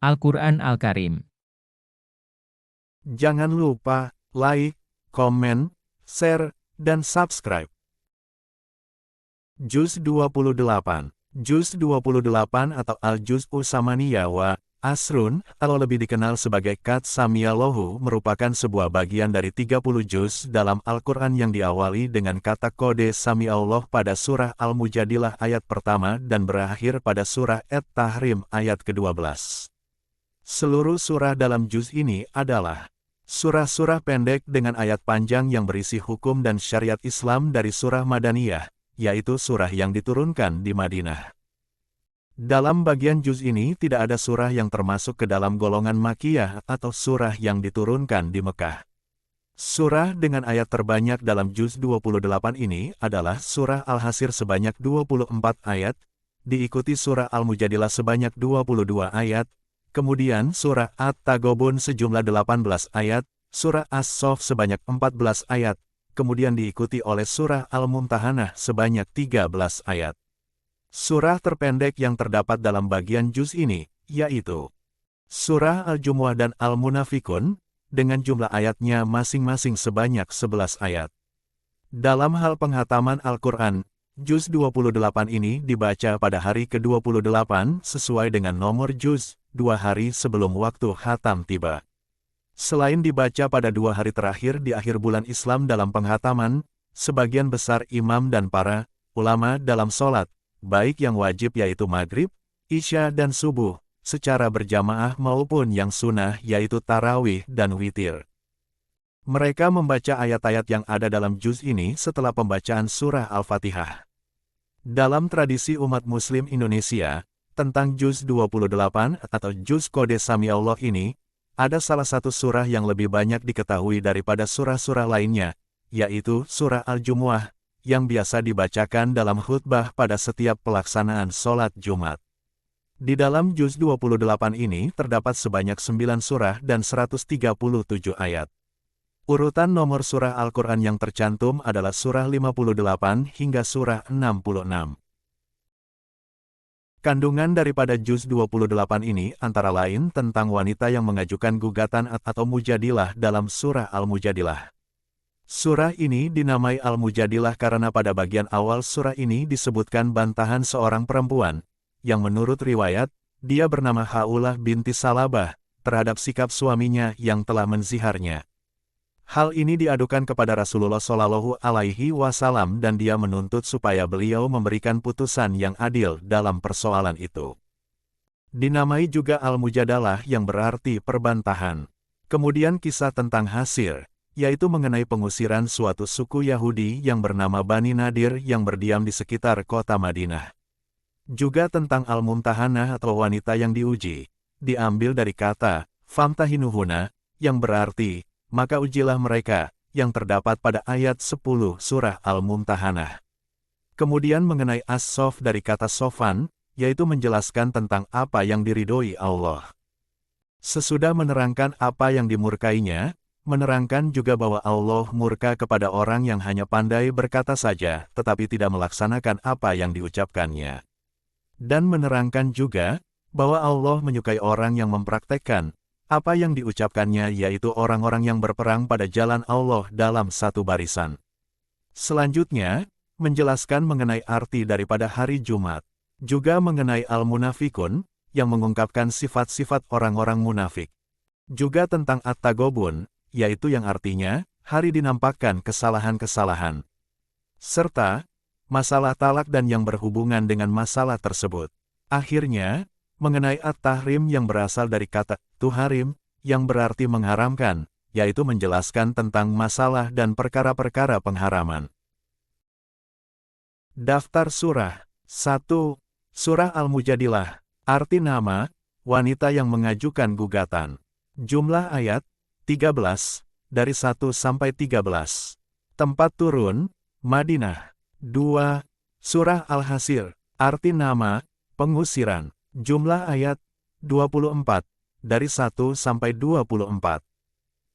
Al-Quran Al-Karim. Jangan lupa like, komen, share, dan subscribe. Juz 28. Juz 28 atau Al-Juz'u Samaniyah wa Asrun, atau lebih dikenal sebagai Qad Samiyallahu, merupakan sebuah bagian dari 30 juz dalam Al-Quran yang diawali dengan kata kode Sami'allah pada surah Al-Mujadilah ayat pertama dan berakhir pada surah At-Tahrim ayat ke-12. Seluruh surah dalam juz ini adalah surah-surah pendek dengan ayat panjang yang berisi hukum dan syariat Islam dari surah Madaniyah, yaitu surah yang diturunkan di Madinah. Dalam bagian juz ini tidak ada surah yang termasuk ke dalam golongan Makkiyah atau surah yang diturunkan di Mekah. Surah dengan ayat terbanyak dalam juz 28 ini adalah surah Al-Hasr sebanyak 24 ayat, diikuti surah Al-Mujadilah sebanyak 22 ayat, kemudian surah At-Taghabun sejumlah 18 ayat, surah As-Saff sebanyak 14 ayat, kemudian diikuti oleh surah Al-Mumtahanah sebanyak 13 ayat. Surah terpendek yang terdapat dalam bagian juz ini, yaitu surah Al-Jumu'ah dan Al-Munafikun, dengan jumlah ayatnya masing-masing sebanyak 11 ayat. Dalam hal penghataman Al-Quran, juz 28 ini dibaca pada hari ke-28 sesuai dengan nomor juz, 2 hari sebelum waktu khatam tiba. Selain dibaca pada 2 hari terakhir di akhir bulan Islam dalam penghataman, sebagian besar imam dan para ulama dalam sholat, baik yang wajib yaitu maghrib, isya dan subuh, secara berjamaah maupun yang sunnah yaitu tarawih dan witir. Mereka membaca ayat-ayat yang ada dalam juz ini setelah pembacaan surah Al-Fatihah. Dalam tradisi umat muslim Indonesia, tentang juz 28 atau juz kode Sami'allah ini, ada salah satu surah yang lebih banyak diketahui daripada surah-surah lainnya, yaitu surah Al-Jumu'ah, yang biasa dibacakan dalam khutbah pada setiap pelaksanaan sholat Jumat. Di dalam juz 28 ini terdapat sebanyak 9 surah dan 137 ayat. Urutan nomor surah Al-Quran yang tercantum adalah surah 58 hingga surah 66. Kandungan daripada juz 28 ini antara lain tentang wanita yang mengajukan gugatan atau mujadilah dalam surah Al-Mujadilah. Surah ini dinamai Al-Mujadilah karena pada bagian awal surah ini disebutkan bantahan seorang perempuan, yang menurut riwayat, dia bernama Khawlah binti Salabah, terhadap sikap suaminya yang telah menziharnya. Hal ini diadukan kepada Rasulullah Shallallahu Alaihi Wasallam dan dia menuntut supaya beliau memberikan putusan yang adil dalam persoalan itu. Dinamai juga Al-Mujadalah yang berarti perbantahan. Kemudian kisah tentang Hasir, yaitu mengenai pengusiran suatu suku Yahudi yang bernama Bani Nadir yang berdiam di sekitar kota Madinah. Juga tentang Al-Mumtahanah atau wanita yang diuji, diambil dari kata famtahinuhuna, yang berarti maka ujilah mereka, yang terdapat pada ayat 10 surah Al-Mumtahanah. Kemudian mengenai As-Saff dari kata sofan, yaitu menjelaskan tentang apa yang diridhoi Allah. Sesudah menerangkan apa yang dimurkainya, menerangkan juga bahwa Allah murka kepada orang yang hanya pandai berkata saja, tetapi tidak melaksanakan apa yang diucapkannya. Dan menerangkan juga, bahwa Allah menyukai orang yang mempraktekkan apa yang diucapkannya, yaitu orang-orang yang berperang pada jalan Allah dalam satu barisan. Selanjutnya, menjelaskan mengenai arti daripada hari Jumat, juga mengenai Al-Munafikun, yang mengungkapkan sifat-sifat orang-orang munafik. Juga tentang At-Taghabun, yaitu yang artinya, hari dinampakkan kesalahan-kesalahan. Serta, masalah talak dan yang berhubungan dengan masalah tersebut. Akhirnya, mengenai At-Tahrim yang berasal dari kata tuharim, yang berarti mengharamkan, yaitu menjelaskan tentang masalah dan perkara-perkara pengharaman. Daftar surah. 1. Surah Al-Mujadilah. Arti nama, wanita yang mengajukan gugatan. Jumlah ayat, 13, dari 1 sampai 13. Tempat turun, Madinah. 2. Surah Al-Hasr, arti nama, pengusiran. Jumlah ayat, 24, dari 1 sampai 24.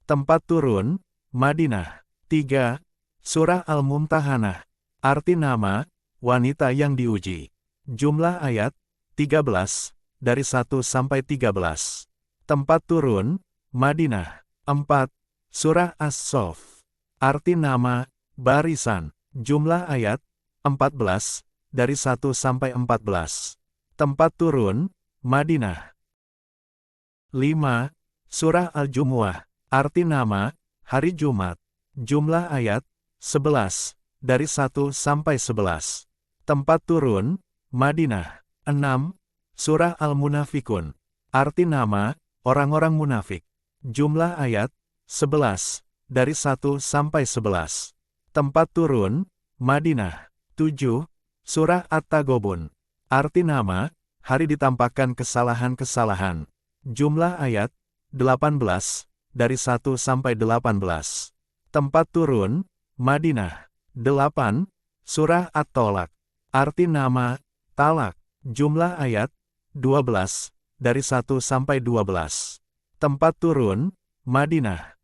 Tempat turun, Madinah. 3. Surah Al-Mumtahanah, arti nama, wanita yang diuji. Jumlah ayat, 13, dari 1 sampai 13. Tempat turun, Madinah. 4. Surah As-Soff. Arti nama, barisan. Jumlah ayat, 14, dari 1 sampai 14. Tempat turun, Madinah. 5. Surah Al-Jumu'ah. Arti nama, hari Jumat. Jumlah ayat, 11, dari 1 sampai 11. Tempat turun, Madinah. 6. Surah Al-Munafikun. Arti nama, orang-orang munafik. Jumlah ayat, 11, dari 1 sampai 11. Tempat turun, Madinah. 7. Surah At-Taghabun. Arti nama, hari ditampakkan kesalahan-kesalahan. Jumlah ayat, 18, dari 1 sampai 18. Tempat turun, Madinah. 8. Surah At-Tolak. Arti nama, talak. Jumlah ayat, 12, dari 1 sampai 12. Tempat turun, Madinah.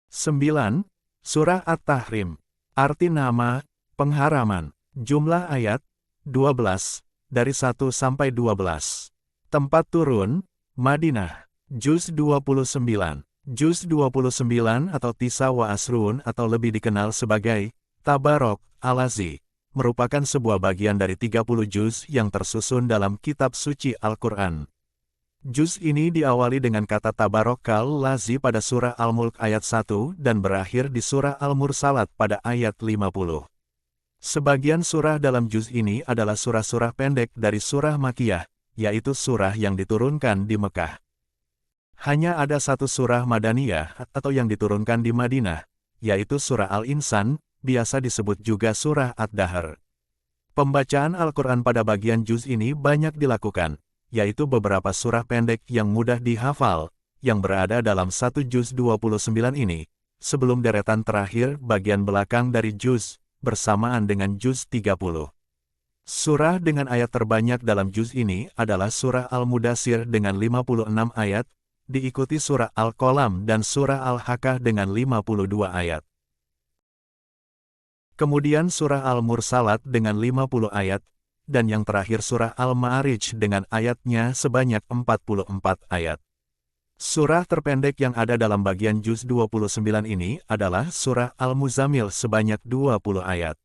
9. Surah At-Tahrim. Arti nama, pengharaman. Jumlah ayat, 12, dari 1 sampai 12. Tempat turun, Madinah. Juz 29. Juz 29 atau Tisa wa Asrun atau lebih dikenal sebagai Tabarok Al-Lazi, merupakan sebuah bagian dari 30 juz yang tersusun dalam kitab suci Al-Quran. Juz ini diawali dengan kata Tabarokal Lazi pada surah Al-Mulk ayat 1 dan berakhir di surah Al-Mursalat pada ayat 50. Sebagian surah dalam juz ini adalah surah-surah pendek dari surah Makkiyah, yaitu surah yang diturunkan di Mekah. Hanya ada satu surah Madaniyah atau yang diturunkan di Madinah, yaitu surah Al-Insan, biasa disebut juga surah Ad-Dahr. Pembacaan Al-Quran pada bagian juz ini banyak dilakukan, yaitu beberapa surah pendek yang mudah dihafal, yang berada dalam satu juz 29 ini, sebelum deretan terakhir bagian belakang dari juz, bersamaan dengan juz 30. Surah dengan ayat terbanyak dalam juz ini adalah surah Al-Mudassir dengan 56 ayat, diikuti surah Al-Qalam dan surah Al-Haqqah dengan 52 ayat. Kemudian surah Al-Mursalat dengan 50 ayat, dan yang terakhir surah Al-Ma'arij dengan ayatnya sebanyak 44 ayat. Surah terpendek yang ada dalam bagian juz 29 ini adalah surah Al-Muzammil sebanyak 20 ayat.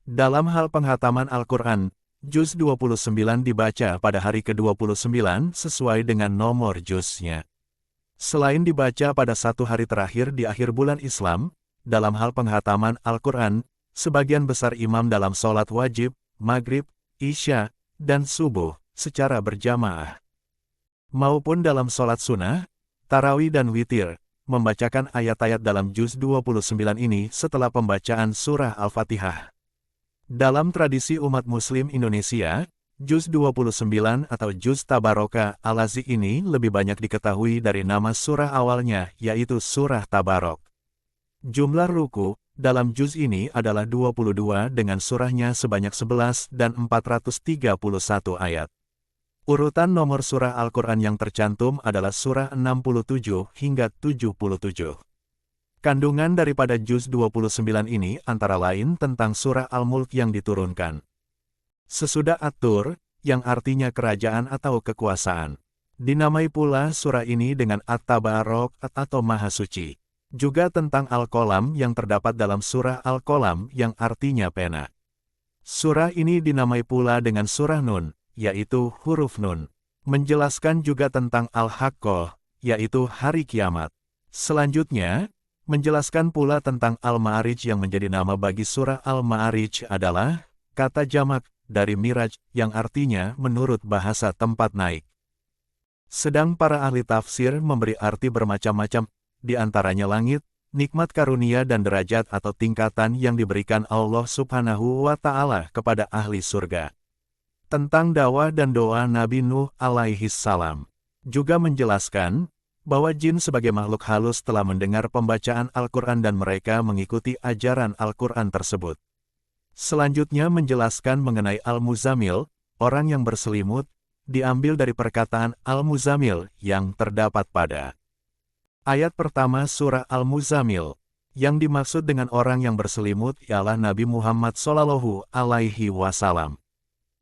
Dalam hal penghataman Al-Quran, juz 29 dibaca pada hari ke-29 sesuai dengan nomor juznya. Selain dibaca pada satu hari terakhir di akhir bulan Islam, dalam hal penghataman Al-Quran, sebagian besar imam dalam sholat wajib, maghrib, isya, dan subuh, secara berjamaah. Maupun dalam sholat sunnah, tarawih dan witir, membacakan ayat-ayat dalam juz 29 ini setelah pembacaan surah Al-Fatihah. Dalam tradisi umat muslim Indonesia, juz 29 atau juz Tabaroka Al-Lazi ini lebih banyak diketahui dari nama surah awalnya, yaitu surah Tabarok. Jumlah ruku dalam juz ini adalah 22 dengan surahnya sebanyak 11 dan 431 ayat. Urutan nomor surah Al-Quran yang tercantum adalah surah 67 hingga 77. Kandungan daripada juz 29 ini antara lain tentang surah Al-Mulk yang diturunkan. Sesudah At-Tur, yang artinya kerajaan atau kekuasaan. Dinamai pula surah ini dengan At-Tabarok atau Maha Suci. Juga tentang Al-Qalam yang terdapat dalam surah Al-Qalam yang artinya pena. Surah ini dinamai pula dengan surah Nun, yaitu huruf Nun. Menjelaskan juga tentang Al-Haqqah, yaitu hari kiamat. Selanjutnya, menjelaskan pula tentang Al-Ma'arij yang menjadi nama bagi surah Al-Ma'arij adalah kata jamak dari Miraj yang artinya menurut bahasa tempat naik. Sedang para ahli tafsir memberi arti bermacam-macam, di antaranya langit, nikmat karunia dan derajat atau tingkatan yang diberikan Allah Subhanahu wa Ta'ala kepada ahli surga. Tentang dakwah dan doa Nabi Nuh alaihi salam. Juga menjelaskan bahwa jin sebagai makhluk halus telah mendengar pembacaan Al-Quran dan mereka mengikuti ajaran Al-Quran tersebut. Selanjutnya menjelaskan mengenai Al-Muzammil, orang yang berselimut, diambil dari perkataan Al-Muzammil yang terdapat pada ayat pertama surah Al-Muzammil. Yang dimaksud dengan orang yang berselimut ialah Nabi Muhammad SAW.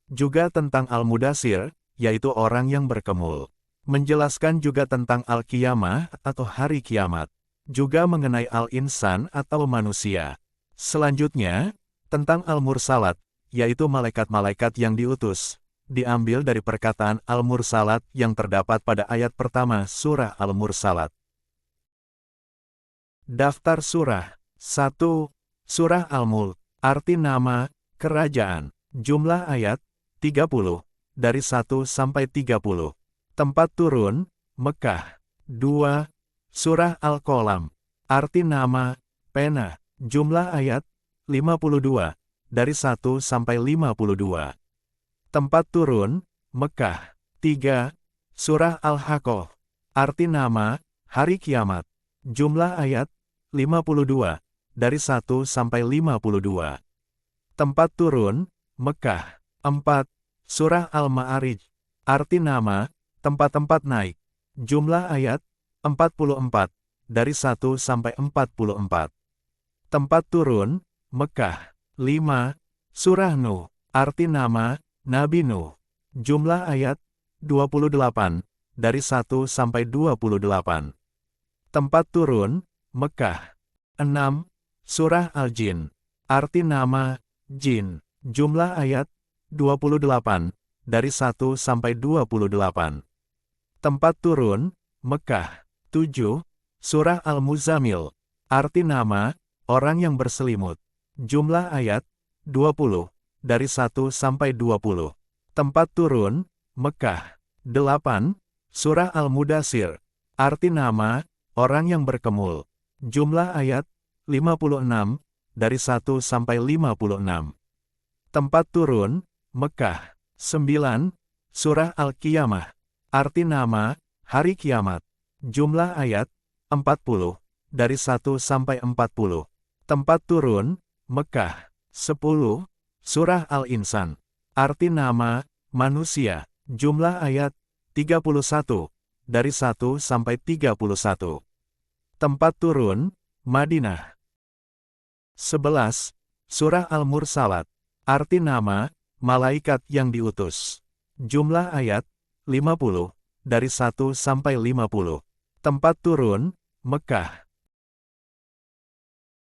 Juga tentang Al-Mudassir, yaitu orang yang berkemul. Menjelaskan juga tentang Al-Qiyamah atau hari kiamat. Juga mengenai Al-Insan atau manusia. Selanjutnya, tentang Al-Mursalat, yaitu malaikat-malaikat yang diutus. Diambil dari perkataan Al-Mursalat yang terdapat pada ayat pertama surah Al-Mursalat. Daftar surah. 1. Surah Al-Mulk. Arti nama, kerajaan. Jumlah ayat, 30. Dari 1 sampai 30. Tempat turun, Mekah. 2. Surah Al-Qalam. Arti nama, pena. Jumlah ayat, 52. Dari 1 sampai 52. Tempat turun, Mekah. 3. Surah Al-Haqqah. Arti nama, hari kiamat. Jumlah ayat, 52. Dari 1 sampai 52. Tempat turun, Mekah. 4. Surah Al-Ma'arij. Arti nama, tempat-tempat naik. Jumlah ayat, 44. Dari 1 sampai 44. Tempat turun, Mekah. 5. Surah Nuh. Arti nama, Nabi Nuh. Jumlah ayat, 28. Dari 1 sampai 28. Tempat turun, Mekah. 6. Surah Al-Jin. Arti nama, Jin. Jumlah ayat, 28. Dari 1 sampai 28. Tempat turun, Mekah. 7. Surah Al-Muzammil. Arti nama, orang yang berselimut. Jumlah ayat, 20. Dari 1 sampai 20. Tempat turun, Mekah. 8. Surah Al-Mudassir. Arti nama, orang yang berkemul. Jumlah ayat, 56. Dari 1 sampai 56. Tempat turun, Mekah. 9. Surah Al-Qiyamah. Arti nama, hari kiamat. Jumlah ayat, 40. Dari 1 sampai 40. Tempat turun, Mekah. 10. Surah Al-Insan. Arti nama, manusia. Jumlah ayat, 31. Dari 1 sampai 31. Tempat turun, Madinah. 11. Surah Al-Mursalat. Arti nama, malaikat yang diutus. Jumlah ayat, 50. Dari 1 sampai 50. Tempat turun, Mekah.